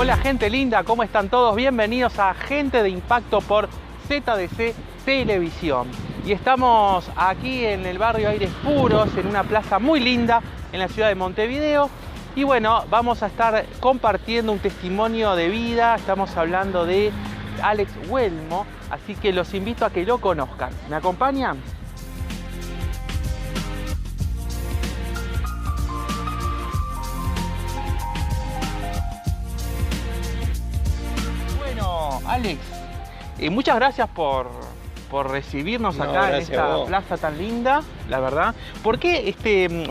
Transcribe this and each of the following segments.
Hola gente linda, ¿cómo están todos? Bienvenidos a Gente de Impacto por ZDC Televisión. Y estamos aquí en el barrio Aires Puros, en una plaza muy linda en la ciudad de Montevideo. Y bueno, vamos a estar compartiendo un testimonio de vida. Estamos hablando de Alex Huelmo, así que los invito a que lo conozcan. ¿Me acompañan? Bueno, Alex, muchas gracias por recibirnos acá en esta plaza tan linda, la verdad. ¿Por qué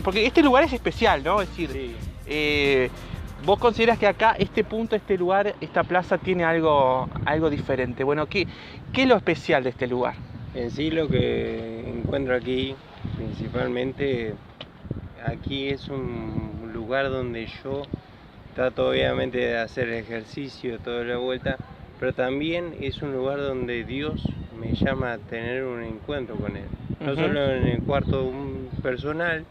porque este lugar es especial, ¿no? Es decir, sí. ¿Vos considerás que acá, este punto, este lugar, esta plaza tiene algo diferente? Bueno, ¿qué es lo especial de este lugar? En sí lo que encuentro aquí, principalmente, aquí es un lugar donde yo trato obviamente de hacer ejercicio toda la vuelta, pero también es un lugar donde Dios me llama a tener un encuentro con Él. No solo en el cuarto personal,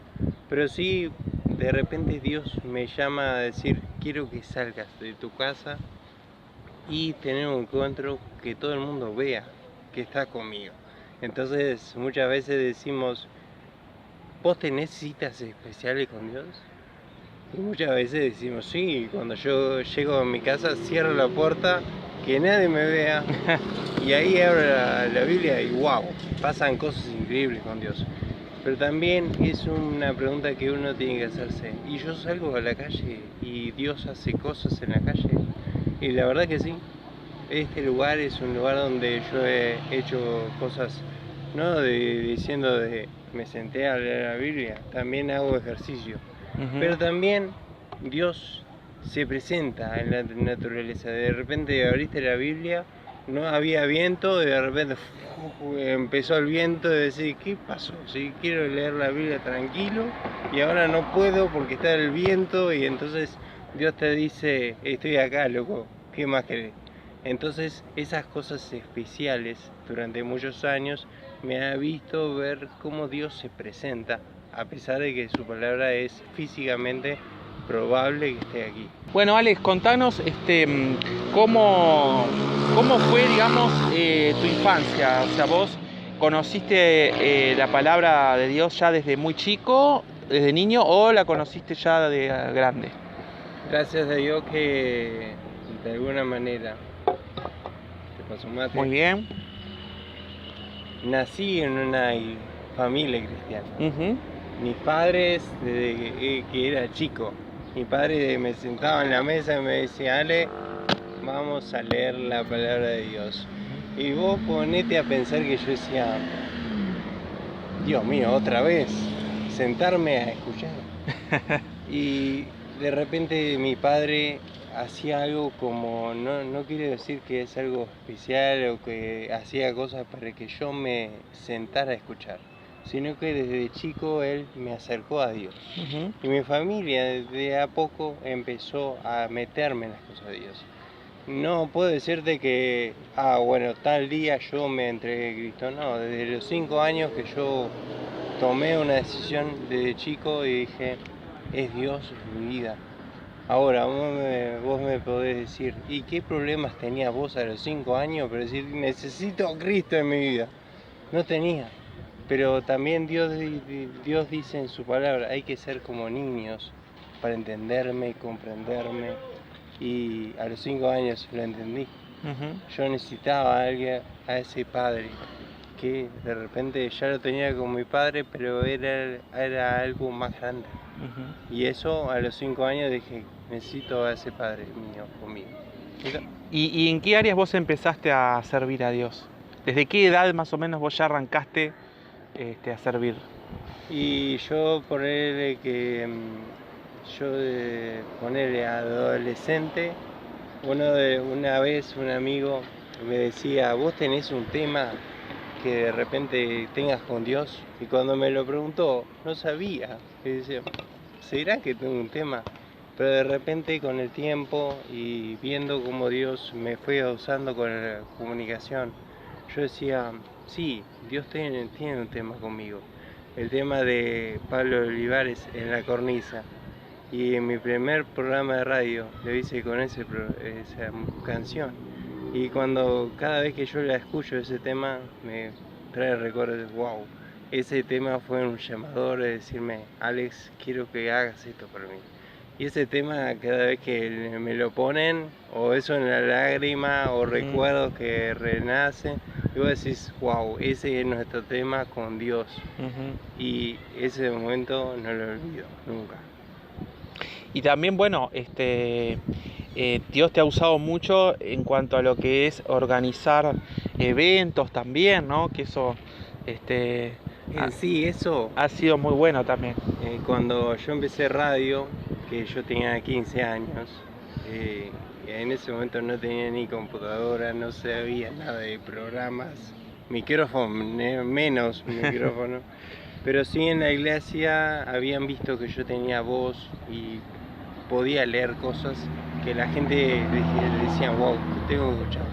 pero sí de repente Dios me llama a decir, quiero que salgas de tu casa y tener un encuentro que todo el mundo vea que está conmigo. Entonces muchas veces decimos, ¿vos tenés citas especiales con Dios? Y muchas veces decimos, sí, cuando yo llego a mi casa cierro la puerta, que nadie me vea, y ahí abro la Biblia y wow, pasan cosas increíbles con Dios. Pero también es una pregunta que uno tiene que hacerse, ¿y yo salgo a la calle y Dios hace cosas en la calle? Y la verdad que sí. Este lugar es un lugar donde yo he hecho cosas, no diciendo de me senté a leer la Biblia, también hago ejercicio. Pero también Dios se presenta en la naturaleza. De repente abriste la Biblia, no había viento, y de repente empezó el viento de decir, ¿qué pasó? Si quiero leer la Biblia tranquilo y ahora no puedo porque está el viento, y entonces Dios te dice, estoy acá, loco, ¿qué más querés? Entonces esas cosas especiales durante muchos años me ha visto ver cómo Dios se presenta, a pesar de que su palabra es físicamente probable que esté aquí. Bueno, Alex, contanos cómo fue, digamos, tu infancia. O sea, vos conociste la palabra de Dios ya desde muy chico, desde niño, o la conociste ya de grande. Gracias a Dios que de alguna manera, ¿te pasó mate? Muy bien. Nací en una familia cristiana. Mis padres, desde que era chico, mi padre me sentaba en la mesa y me decía, Ale, vamos a leer la palabra de Dios. Y vos ponete a pensar que yo decía, Dios mío, otra vez, sentarme a escuchar. Y de repente mi padre hacía algo como, no quiero decir que es algo especial o que hacía cosas para que yo me sentara a escuchar, sino que desde chico él me acercó a Dios. Y mi familia de a poco empezó a meterme en las cosas de Dios. No puedo decirte que, bueno, tal día yo me entregué a Cristo. No, desde los 5 años que yo tomé una decisión desde chico y dije, es Dios en mi vida. Ahora, vos me podés decir, ¿y qué problemas tenías vos a los 5 años para decir, necesito a Cristo en mi vida? No tenía. Pero también Dios dice en su palabra, hay que ser como niños para entenderme, comprenderme. Y a los 5 años lo entendí. Yo necesitaba a alguien, a ese padre, que de repente ya lo tenía como mi padre, pero era algo más grande. Y eso a los 5 años dije, necesito a ese padre mío conmigo. ¿Y en qué áreas vos empezaste a servir a Dios? ¿Desde qué edad más o menos vos ya arrancaste a servir? Y yo ponerle adolescente, una vez un amigo me decía, vos tenés un tema que de repente tengas con Dios, y cuando me lo preguntó no sabía, y decía, ¿será que tengo un tema? Pero de repente con el tiempo y viendo cómo Dios me fue usando con la comunicación, yo decía, sí, Dios tiene un tema conmigo. El tema de Pablo Olivares en la cornisa. Y en mi primer programa de radio lo hice con esa canción. Y cada vez que yo la escucho, ese tema me trae recuerdos de wow. Ese tema fue un llamador de decirme, Alex, quiero que hagas esto por mí. Y ese tema, cada vez que me lo ponen, o eso en la lágrima, o recuerdos que renacen, y vos decís, wow, ese es nuestro tema con Dios. Y ese momento no lo olvido nunca. Y también, bueno, Dios te ha usado mucho en cuanto a lo que es organizar eventos también, ¿no? Que eso sí, eso ha sido muy bueno también. Cuando yo empecé radio, que yo tenía 15 años, en ese momento no tenía ni computadora, no sabía nada de programas, micrófono, menos micrófono, pero sí en la iglesia habían visto que yo tenía voz y podía leer cosas que la gente decía, wow, tengo que escuchar.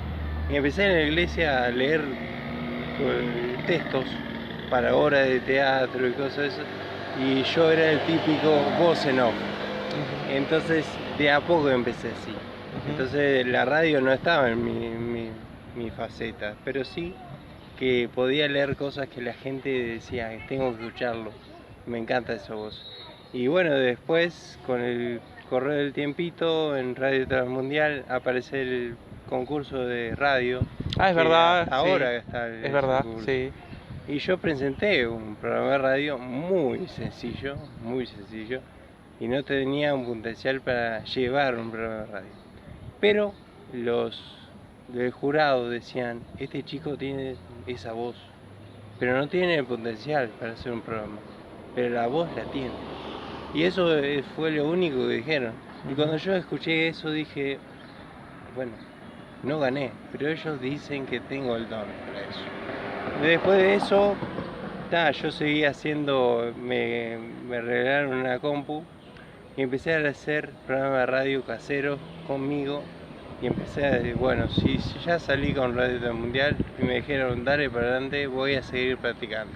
Y empecé en la iglesia a leer textos para obras de teatro y cosas, y yo era el típico voz en off. Entonces de a poco empecé así. Entonces la radio no estaba en mi faceta, pero sí que podía leer cosas que la gente decía, tengo que escucharlo, me encanta esa voz. Y bueno, después con el correr del tiempito en Radio Transmundial aparece el concurso de radio. Es verdad. Ahora sí, está es verdad, concurso. sí. Y yo presenté un programa de radio muy sencillo, y no tenía un potencial para llevar un programa de radio. Pero los del jurado decían, este chico tiene esa voz, pero no tiene el potencial para hacer un programa, pero la voz la tiene. Y eso fue lo único que dijeron. Y cuando yo escuché eso dije, bueno, no gané, pero ellos dicen que tengo el don para eso. Después de eso, yo seguí haciendo, me regalaron una compu y empecé a hacer programas de radio caseros conmigo. Y empecé a decir, bueno, si ya salí con Radio Mundial y me dijeron, dale para adelante, voy a seguir practicando.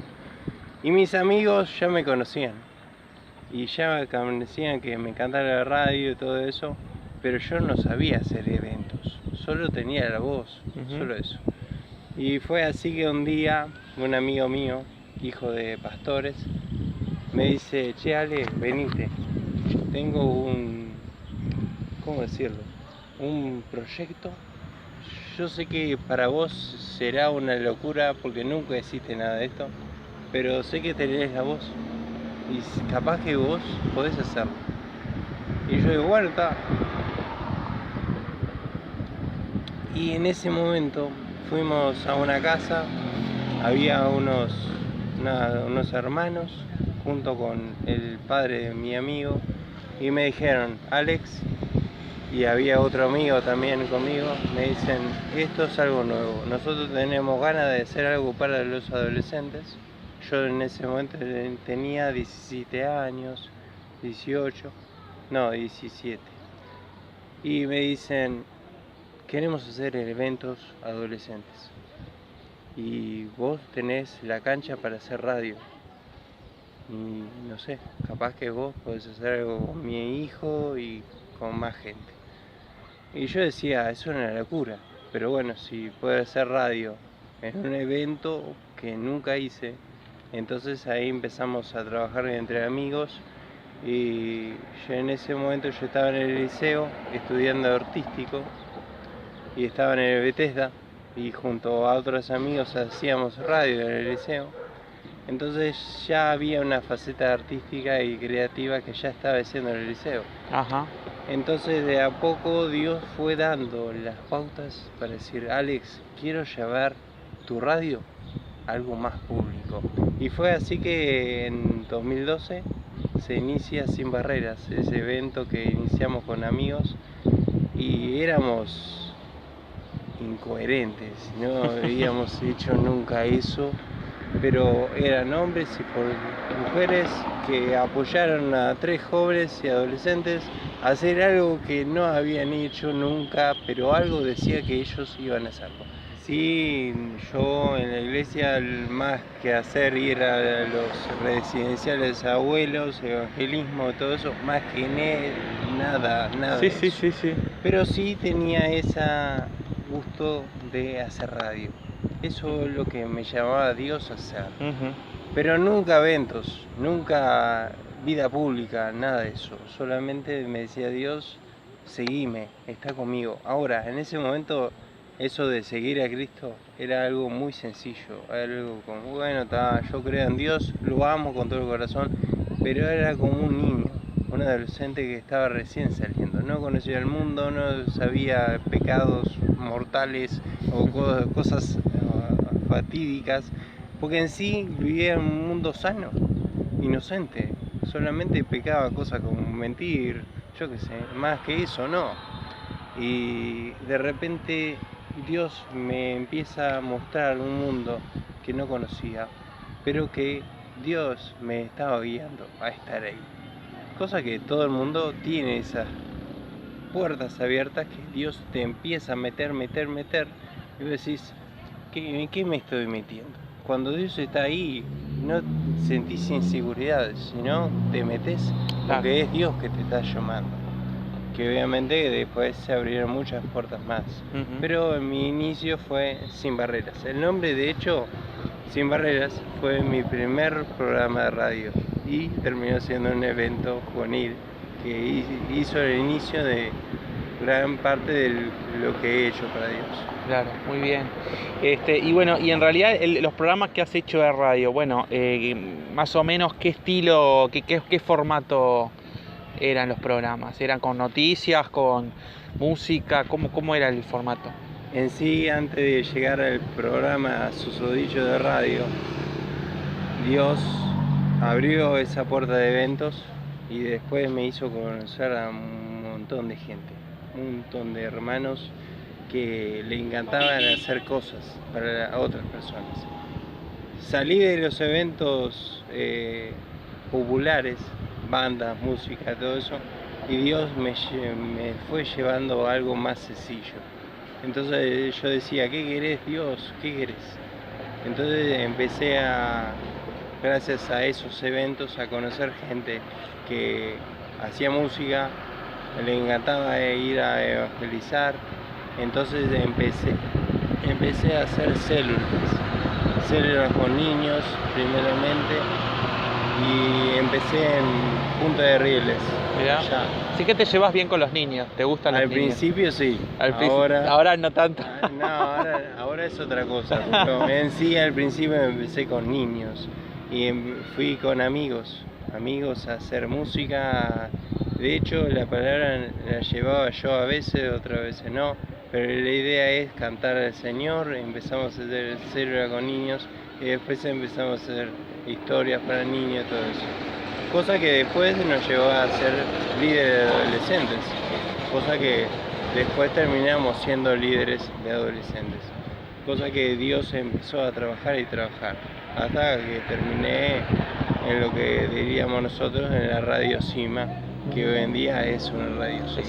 Y mis amigos ya me conocían. Y ya me decían que me encantaba la radio y todo eso, pero yo no sabía hacer eventos, solo tenía la voz, solo eso. Y fue así que un día, un amigo mío, hijo de pastores, me dice, che Ale, venite, tengo un proyecto. Yo sé que para vos será una locura porque nunca hiciste nada de esto, pero sé que tenés la voz y capaz que vos podés hacerlo. Y yo digo, bueno, está. Y en ese momento fuimos a una casa, había unos hermanos junto con el padre de mi amigo y me dijeron, Alex, y había otro amigo también conmigo, me dicen, esto es algo nuevo, nosotros tenemos ganas de hacer algo para los adolescentes. Yo en ese momento tenía 17 años, 17. Y me dicen, queremos hacer eventos adolescentes. Y vos tenés la cancha para hacer radio. Y no sé, capaz que vos podés hacer algo con mi hijo y con más gente. Y yo decía, eso es una locura. Pero bueno, si puedo hacer radio en un evento que nunca hice, entonces ahí empezamos a trabajar entre amigos y yo en ese momento yo estaba en el liceo estudiando artístico y estaba en el Bethesda y junto a otros amigos hacíamos radio en el liceo. Entonces ya había una faceta artística y creativa que ya estaba haciendo en el liceo. Ajá. Entonces de a poco Dios fue dando las pautas para decir, Alex, quiero llevar tu radio a algo más público. Y fue así que en 2012 se inicia Sin Barreras, ese evento que iniciamos con amigos y éramos incoherentes, no habíamos hecho nunca eso, pero eran hombres y mujeres que apoyaron a 3 jóvenes y adolescentes a hacer algo que no habían hecho nunca, pero algo decía que ellos iban a hacerlo. Sí, yo en la iglesia más que hacer ir a los residenciales abuelos, evangelismo, todo eso, más que nada Sí, de sí, eso. sí, sí. Pero sí tenía ese gusto de hacer radio. Eso es lo que me llamaba a Dios a hacer. Ujú. Pero nunca eventos, nunca vida pública, nada de eso. Solamente me decía Dios, seguime, está conmigo. Ahora, en ese momento, eso de seguir a Cristo era algo muy sencillo. Algo como, bueno, yo creo en Dios, lo amo con todo el corazón, pero era como un niño, un adolescente que estaba recién saliendo. No conocía el mundo, no sabía pecados mortales o cosas fatídicas. Porque en sí vivía en un mundo sano, inocente, solamente pecaba cosas como mentir, yo qué sé, más que eso no. Y de repente Dios me empieza a mostrar un mundo que no conocía, pero que Dios me estaba guiando a estar ahí. Cosa que todo el mundo tiene esas puertas abiertas que Dios te empieza a meter, y vos decís, ¿en qué me estoy metiendo? Cuando Dios está ahí, no sentís inseguridades, sino te metes porque es Dios que te está llamando. Que obviamente después se abrieron muchas puertas más. Pero mi inicio fue Sin Barreras. El nombre, de hecho, Sin Barreras, fue mi primer programa de radio y terminó siendo un evento juvenil que hizo el inicio de gran parte de lo que he hecho para Dios. Claro, muy bien. Y bueno, y en realidad los programas que has hecho de radio, bueno, más o menos qué estilo, qué formato eran los programas. ¿Eran con noticias, con música? ¿Cómo era el formato? En sí, antes de llegar al programa Susodicho de radio, Dios abrió esa puerta de eventos y después me hizo conocer a un montón de gente, un montón de hermanos que le encantaban hacer cosas para otras personas. Salí de los eventos populares, bandas, música, todo eso, y Dios me fue llevando a algo más sencillo. Entonces yo decía, ¿qué querés, Dios? ¿Qué querés? Entonces empecé gracias a esos eventos, a conocer gente que hacía música, le encantaba ir a evangelizar. Entonces empecé a hacer células con niños primeramente, y empecé en Punta de Rieles. Mirá. Sí que te llevas bien con los niños, ¿te gustan los niños? Al principio sí, ahora no tanto. No, ahora es otra cosa, pero en sí al principio empecé con niños y fui con amigos a hacer música. De hecho la palabra la llevaba yo a veces, otras veces no, pero la idea es cantar al Señor. Empezamos a hacer célula con niños y después empezamos a hacer historias para niños, todo eso. Cosa que después nos llevó a ser líderes de adolescentes, cosa que después terminamos siendo líderes de adolescentes. Cosa que Dios empezó a trabajar hasta que terminé en lo que diríamos nosotros en la Radio Cima, que hoy en día es una radio Cima.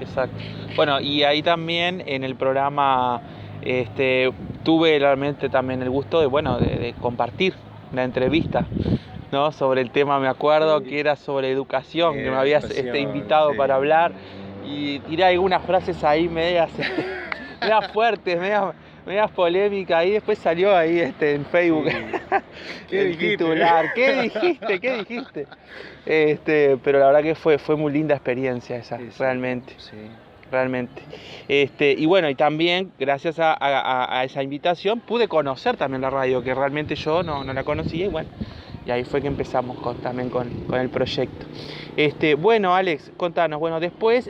Exacto. Bueno, y ahí también en el programa tuve realmente también el gusto de compartir una entrevista, ¿no? Sobre el tema, me acuerdo que era sobre educación, que me habías invitado para hablar, y tiré algunas frases ahí medias fuertes, medias polémicas, y después salió ahí en Facebook el titular. ¿Qué dijiste? Pero la verdad que fue muy linda experiencia esa, realmente. Sí. Realmente. Y bueno, y también gracias a esa invitación pude conocer también la radio, que realmente yo no la conocía, y bueno, y ahí fue que empezamos también con el proyecto. Bueno, Alex, contanos, bueno, después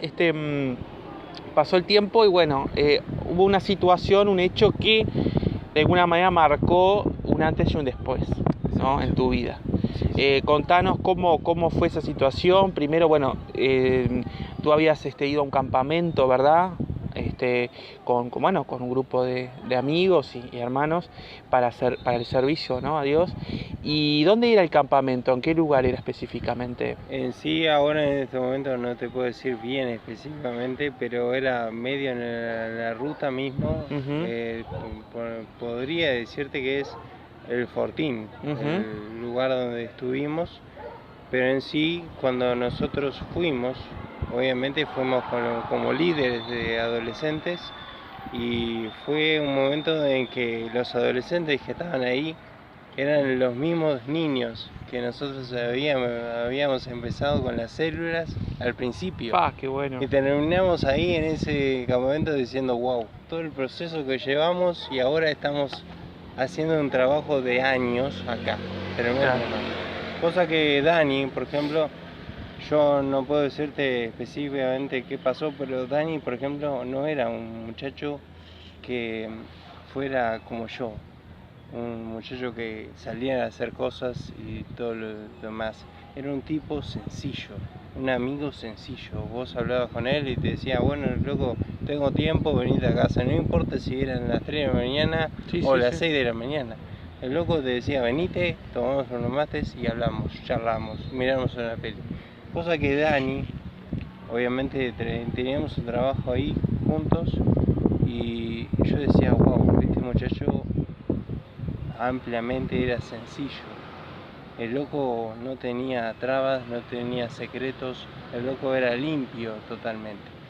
pasó el tiempo y bueno, hubo una situación, un hecho que de alguna manera marcó un antes y un después, ¿no? En tu vida. Contanos cómo fue esa situación. Primero, bueno, tú habías ido a un campamento, ¿verdad? bueno, con un grupo de amigos y hermanos para el servicio, ¿no? a Dios. ¿Y dónde era el campamento? ¿En qué lugar era específicamente? En sí, ahora en este momento no te puedo decir bien específicamente, pero era medio en la ruta mismo. Podría decirte que es el Fortín, el lugar donde estuvimos, pero en sí, cuando nosotros fuimos, obviamente fuimos como líderes de adolescentes, y fue un momento en que los adolescentes que estaban ahí eran los mismos niños que nosotros habíamos empezado con las células al principio. ¡Qué bueno! Y terminamos ahí en ese campamento diciendo, wow, todo el proceso que llevamos, y ahora estamos haciendo un trabajo de años acá. Tremendo. Cosa que Dani, por ejemplo, yo no puedo decirte específicamente qué pasó, pero Dani, por ejemplo, no era un muchacho que fuera como yo, un muchacho que salía a hacer cosas y todo lo demás. Era un tipo sencillo, un amigo sencillo. Vos hablabas con él y te decía, bueno, loco, tengo tiempo, venite a casa, no importa si eran las 3 de la mañana o las 6 de la mañana. El loco te decía, venite, tomamos unos mates y hablamos, charlamos, miramos una peli. Cosa que Dani, obviamente teníamos un trabajo ahí juntos, y yo decía, wow, este muchacho ampliamente era sencillo. El loco no tenía trabas, no tenía secretos, el loco era limpio totalmente.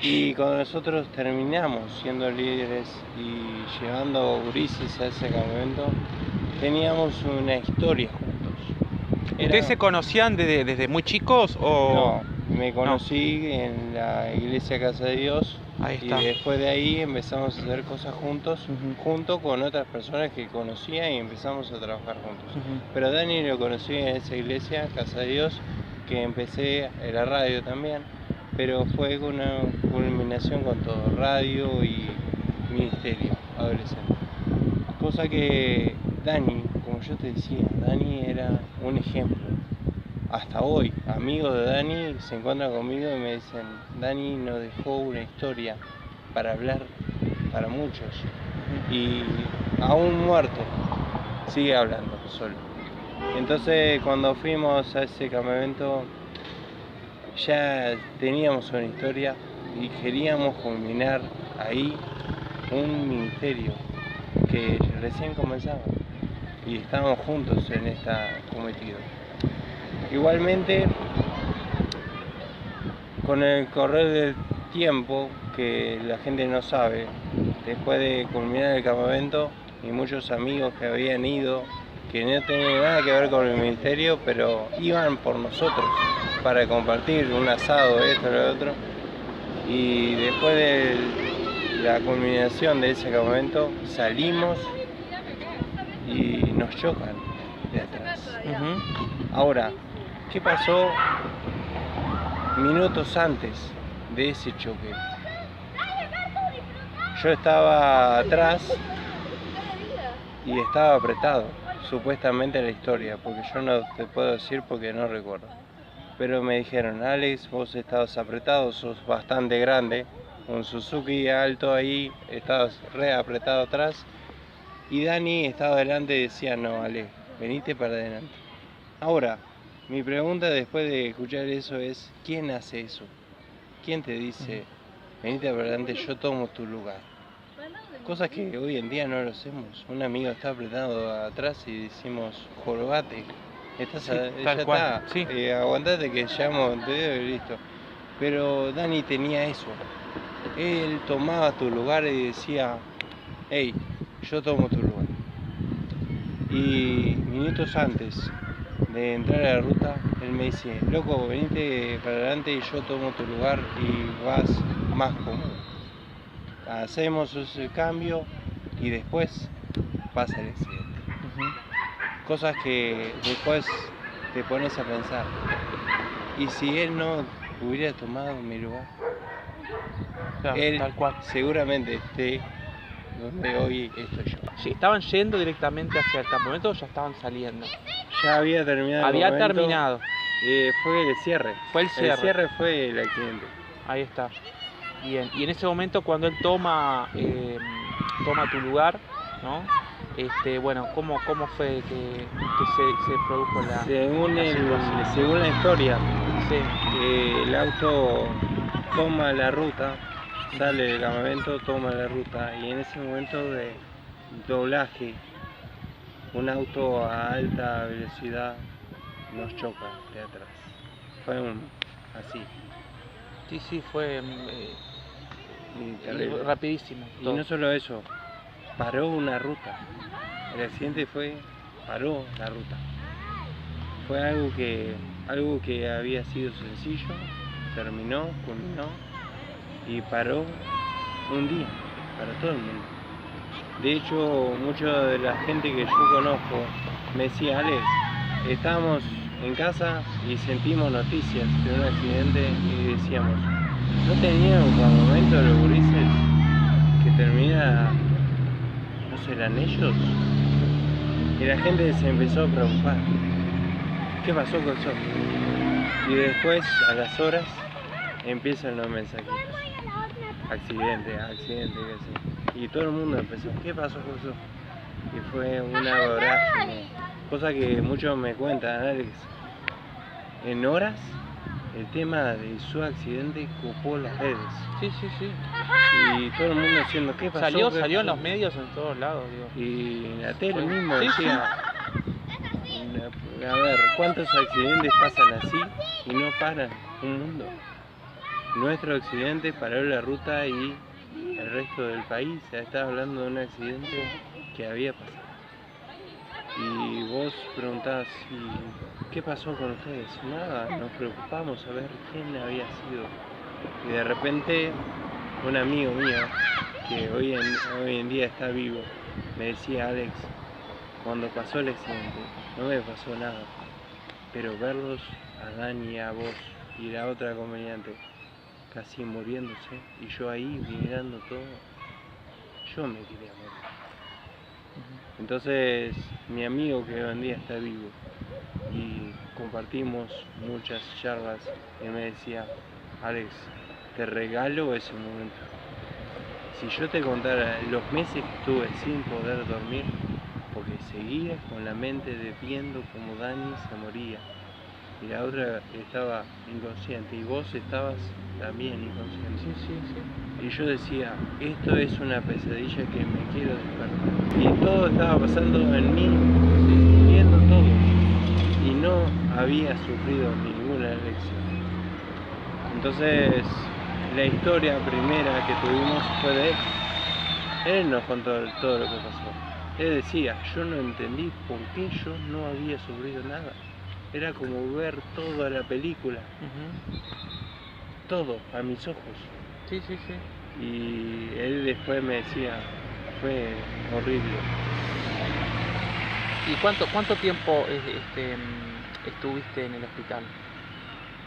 Y cuando nosotros terminamos siendo líderes y llevando gurises a ese campamento, teníamos una historia juntos. ¿Ustedes se conocían desde muy chicos o...? No, me conocí en la iglesia Casa de Dios. Ahí está. Y después de ahí empezamos a hacer cosas juntos, junto con otras personas que conocía, y empezamos a trabajar juntos. Pero Dani lo conocí en esa iglesia, Casa de Dios, que empecé en la radio también, pero fue una culminación con todo, radio y ministerio adolescente. Cosa que Dani, como yo te decía, Dani era un ejemplo. Hasta hoy, amigos de Dani se encuentran conmigo y me dicen, Dani nos dejó una historia para hablar para muchos, y aún muerto sigue hablando solo. Entonces, cuando fuimos a ese campamento ya teníamos una historia y queríamos culminar ahí un ministerio que recién comenzaba, y estábamos juntos en esta cometido. Igualmente, con el correr del tiempo, que la gente no sabe, después de culminar el campamento, y muchos amigos que habían ido, que no tenían nada que ver con el ministerio, pero iban por nosotros para compartir un asado, esto, lo otro, y después de la culminación de ese campamento salimos y nos chocan de atrás. Ahora, ¿qué pasó minutos antes de ese choque? Yo estaba atrás y estaba apretado, supuestamente la historia, porque yo no te puedo decir porque no recuerdo. Pero me dijeron, Alex, vos estabas apretado, sos bastante grande, un Suzuki alto ahí, estabas re apretado atrás. Y Dani estaba adelante y decía, no, Alex, venite para adelante. Ahora, mi pregunta después de escuchar eso es, ¿quién hace eso? ¿Quién te dice, venite para adelante, yo tomo tu lugar? Cosas que hoy en día no lo hacemos. Un amigo está apretado atrás y decimos, jorobate, ya está, sí. Aguantate que llamo te dedo y listo. Pero Dani tenía eso. Él tomaba tu lugar y decía, hey, yo tomo tu lugar. Y minutos antes de entrar a la ruta, él me dice, loco, venite para adelante y yo tomo tu lugar y vas más cómodo. Hacemos ese cambio y después pasa el accidente. Cosas que después te pones a pensar, ¿y si él no hubiera tomado mi lugar? Claro, Él tal cual. seguramente esté donde hoy estoy yo. Sí, ¿estaban yendo directamente hacia el campamento o ya estaban saliendo? Ya había terminado. Había terminado. Fue el cierre. Fue el cierre. El cierre fue el accidente. Ahí está. Bien, y en ese momento cuando él toma tu lugar, ¿no? Bueno, ¿cómo fue que se produjo la situación? Según la historia, Sí, el auto toma la ruta, sale del campamento, toma la ruta, y en ese momento de doblaje, un auto a alta velocidad nos choca de atrás. Fue así. sí, fue Terrible. rapidísimo. Y todo. no solo eso, paró una ruta. El accidente paró la ruta. Fue algo que había sido sencillo, terminó, culminó y paró un día para todo el mundo. De hecho, mucha de la gente que yo conozco me decía, Alex, estábamos en casa y sentimos noticias de un accidente y decíamos, ¿no tenían un campamento los gurises que termina, no serán ellos? Y la gente se empezó a preocupar. ¿Qué pasó con eso? Y después, a las horas, empiezan los mensajitos. Accidente, qué sé. Y todo el mundo empezó, ¿qué pasó con eso? Y fue una vorágine. Cosa que muchos me cuentan, Alex. En horas, el tema de su accidente copó las redes. Sí. Y todo el mundo diciendo, ¿qué pasó? Salió en los medios en todos lados, digo. Y en la tele mismo Sí, decía, a ver, ¿cuántos accidentes pasan así y no paran un mundo? Nuestro accidente paró la ruta y el resto del país estaba hablando de un accidente que había pasado. Y vos preguntás, ¿y qué pasó con ustedes? Nada, nos preocupamos a ver quién había sido. Y de repente, un amigo mío, que hoy en día está vivo, me decía, Alex, cuando pasó el accidente, no me pasó nada, pero verlos a Dani, a vos y la otra acompañante casi muriéndose, y yo ahí mirando todo, yo me quería morir. Entonces, mi amigo que hoy en día está vivo, y compartimos muchas charlas, y me decía, Alex, te regalo ese momento. Si yo te contara los meses que estuve sin poder dormir, porque seguía con la mente de viendo como Dani se moría y la otra estaba inconsciente y vos estabas también inconsciente. Sí. Y yo decía, esto es una pesadilla que me quiero despertar. Y todo estaba pasando en mí, viendo todo. Y no había sufrido ninguna lección. Entonces, la historia primera que tuvimos fue de él. Él nos contó todo lo que pasó. Él decía, yo no entendí por qué yo no había sufrido nada. Era como ver toda la película. Todo, a mis ojos. Sí. Y él después me decía, fue horrible. ¿Y cuánto tiempo estuviste en el hospital?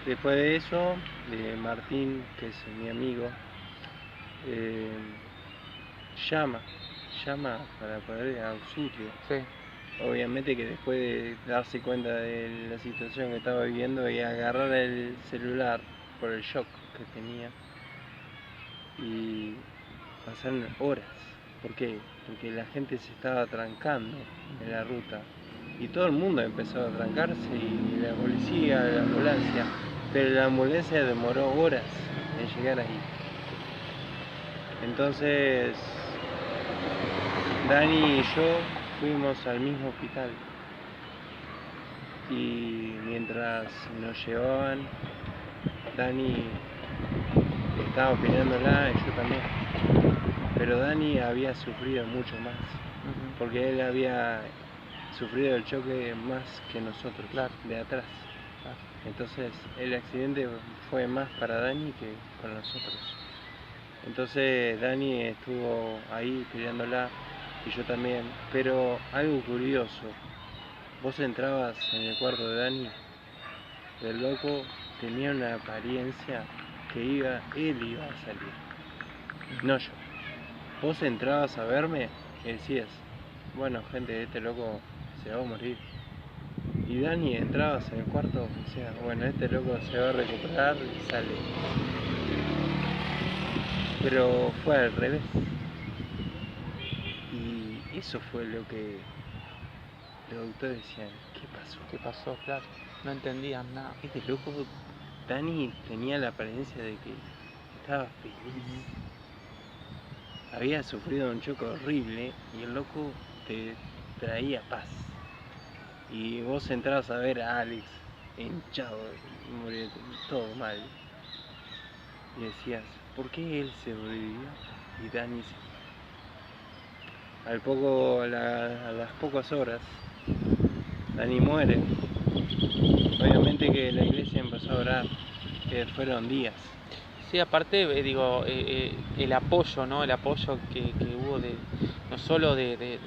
Después de eso, Martín, que es mi amigo, llama para poder auxilio. Sí. Obviamente que después de darse cuenta de la situación que estaba viviendo y agarrar el celular por el shock que tenía y pasaron horas. ¿Por qué? Porque la gente se estaba trancando en la ruta y todo el mundo empezó a trancarse y la policía, la ambulancia, pero la ambulancia demoró horas en llegar ahí. Entonces Dani y yo fuimos al mismo hospital y mientras nos llevaban, Dani estaba operándola y yo también, pero Dani había sufrido mucho más, porque él había sufrido el choque más que nosotros, claro, de atrás. Entonces el accidente fue más para Dani que con nosotros. Entonces Dani estuvo ahí peleándola y yo también, pero algo curioso, vos entrabas en el cuarto de Dani, el loco tenía una apariencia que él iba a salir, no yo. Vos entrabas a verme y decías, bueno gente, este loco se va a morir. Y Dani entrabas en el cuarto y decías, bueno, este loco se va a recuperar y sale. pero fue al revés. Y eso fue lo que los doctores decían, ¿qué pasó? ¿Qué pasó? Claro, no entendían nada. Este loco, Dani tenía la apariencia de que estaba feliz. Había sufrido un choque horrible y el loco te traía paz. Y vos entrabas a ver a Alex hinchado, muriendo, todo mal. Y decías, ¿por qué él se sobrevivió? Y Dani se... a las pocas horas, Dani muere. Obviamente que la iglesia empezó a orar, que fueron días. Sí, aparte, digo, el apoyo, ¿no? El apoyo que hubo no solo de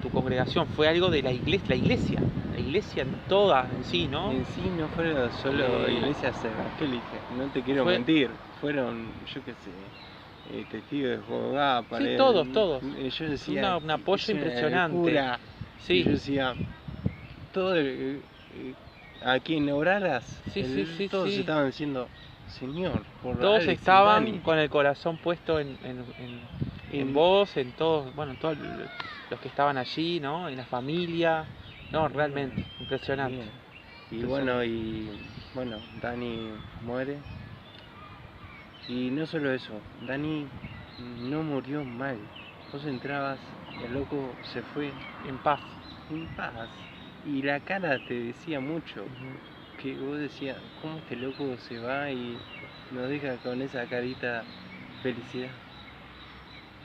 tu congregación, fue algo de la iglesia en toda, en sí, ¿no? En sí no fueron solo iglesias evangélicas, no te quiero mentir, fueron, yo qué sé, testigos de Jehová, sí, todos. Yo decía, un apoyo impresionante. Cura, sí. Yo decía, todo a quien oraras, todos estaban diciendo, Señor, por todos Alex estaban Dani. con el corazón puesto en vos, en todos, bueno, todos los que estaban allí, ¿no? En la familia, no, realmente, impresionante. Y bueno, Dani muere. Y no solo eso, Dani no murió mal. Vos entrabas, el loco se fue en paz. Y la cara te decía mucho. Que vos decías, ¿cómo este loco se va y nos deja con esa carita felicidad?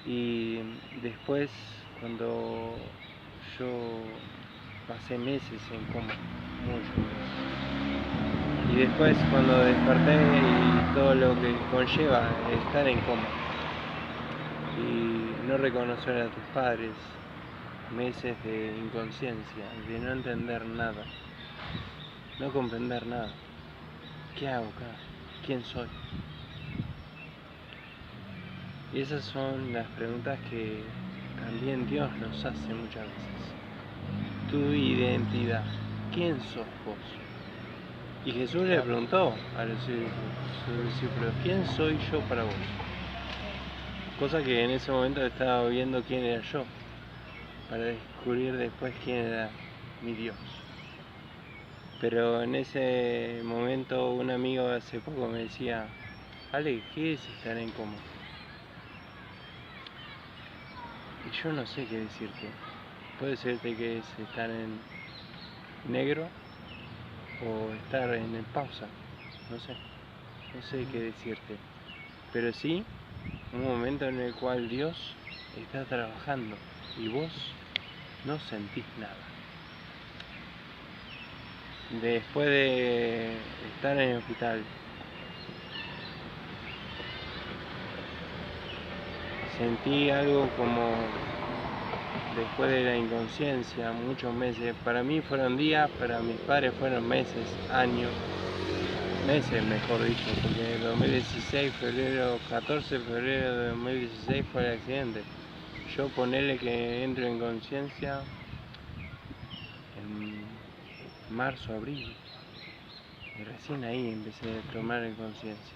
Y después, cuando yo pasé meses en coma, mucho. Y después cuando desperté y todo lo que conlleva estar en coma y no reconocer a tus padres, meses de inconsciencia, de no entender nada, no comprender nada. ¿Qué hago acá? ¿Quién soy? Y esas son las preguntas que también Dios nos hace muchas veces. Tu identidad. ¿Quién sos vos? Y Jesús le preguntó a sus discípulos, ¿quién soy yo para vos? Cosa que en ese momento estaba viendo quién era yo, para descubrir después quién era mi Dios. Pero en ese momento un amigo hace poco me decía, Ale, ¿qué es estar en coma? Y yo no sé qué decirte. Puedo decirte que es estar en negro o estar en pausa. No sé qué decirte. Pero sí, un momento en el cual Dios está trabajando y vos no sentís nada. Después de estar en el hospital, sentí algo como después de la inconsciencia, muchos meses. Para mí fueron días, para mis padres fueron meses, años, meses mejor dicho, porque en 2016, 14 de febrero de 2016 fue el accidente. Yo ponele que entro en conciencia en marzo, abril, y recién ahí empecé a tomar en conciencia.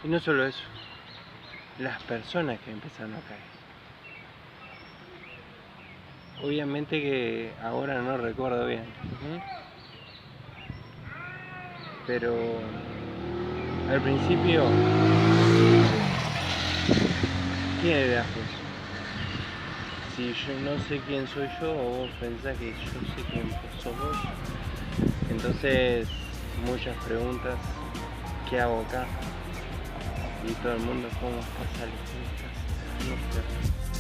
Y no solo eso, las personas que empezaron a caer. Obviamente que ahora no recuerdo bien, pero al principio, ¿quién eras vos? Si yo no sé quién soy yo o vos pensás que yo sé quién sos vos, entonces muchas preguntas, ¿qué hago acá? Y todo el mundo, ¿cómo estás, Alex? ¿Cómo estás?